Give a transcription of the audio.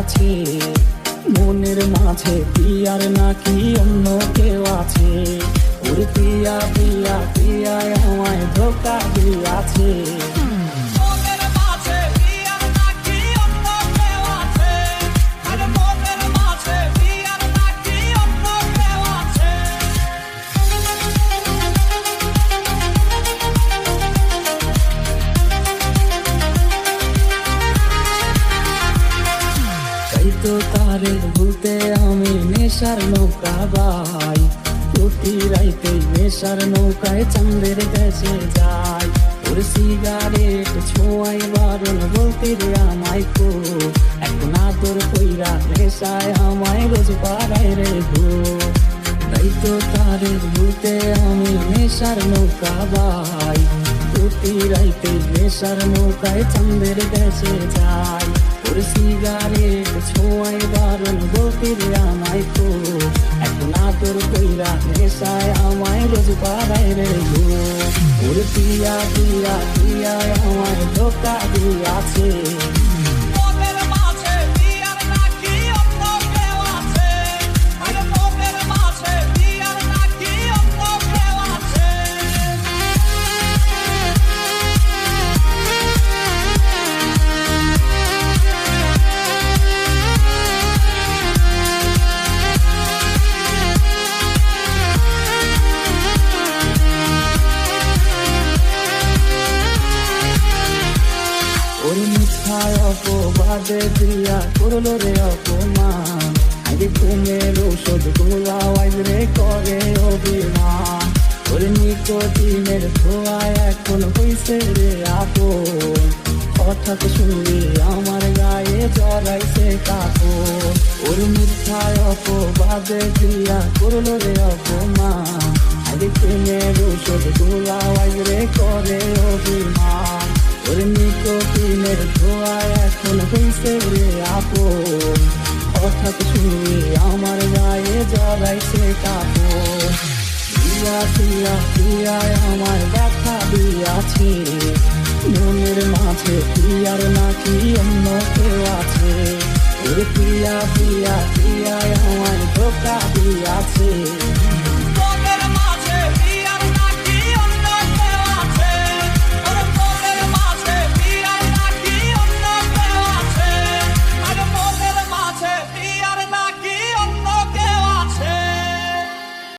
আছে, মনের মাঝে প্রিয়ার নাকি অন্য কেউ আছে। ওরে প্রিয়া প্রিয়া প্রিয়ায় আমায় ধোকা দিয়াছে। তো তারে ভুলতে আমি নেশার নৌকা বাই, প্রতি রাইতে নেশার নৌকায় চাঁদের দেশে যাই। ওর সিগারেট ছোঁয়াই বারণ বলতে রে আমায় কো, এখন আদর কইরা নেশায় আমায় রোজ পাড়ায় রে গো। তাই তো তারে ভুলতে আমি নেশার নৌকা বাই, প্রতি রাইতে নেশার নৌকায় চাঁদের দেশে যাই। ওর সিগারেট ছোঁয়াই বারণ বলতে রে আমায় কো, এখন আদর কইরা নেশায় আমায় রোজ পাড়ায় রে গো। ওর প্রিয়া প্রিয়া প্রিয়ায় আমায় ধোকা দিয়াছে। ওর মিথ্যায় অপবাদে প্রিয়া করলো রে অপমান, আগে ঘুমের ওষুধ গোলাওয়াজ রে করে অভিমান। ওর নিকোটিনের ধোঁয়ায় এখন হইছে রে আপন, হঠাৎ শুনলি আমার গায়ে জড়াইছে কাপড়। ওর মিথ্যায় অপবাদে প্রিয়া করলো রে অপমান, আগে ঘুমের ওষুধ গোলাওয়াজ রে করে অভিমান। ওর নিকোটিনের ধোঁয়ায় এখন হইছে রে আপন, হঠাৎ শুনি আমার গায়ে জড়াইছে কাপড়। প্রিয়া প্রিয়া প্রিয়ায় আমায় দেখা দিয়াছে, মনের মাঝে প্রিয়ার নাকি অন্য কেউ আছে। ওর প্রিয়া প্রিয়া প্রিয়ায় আমায় ধোকা দিয়াছে।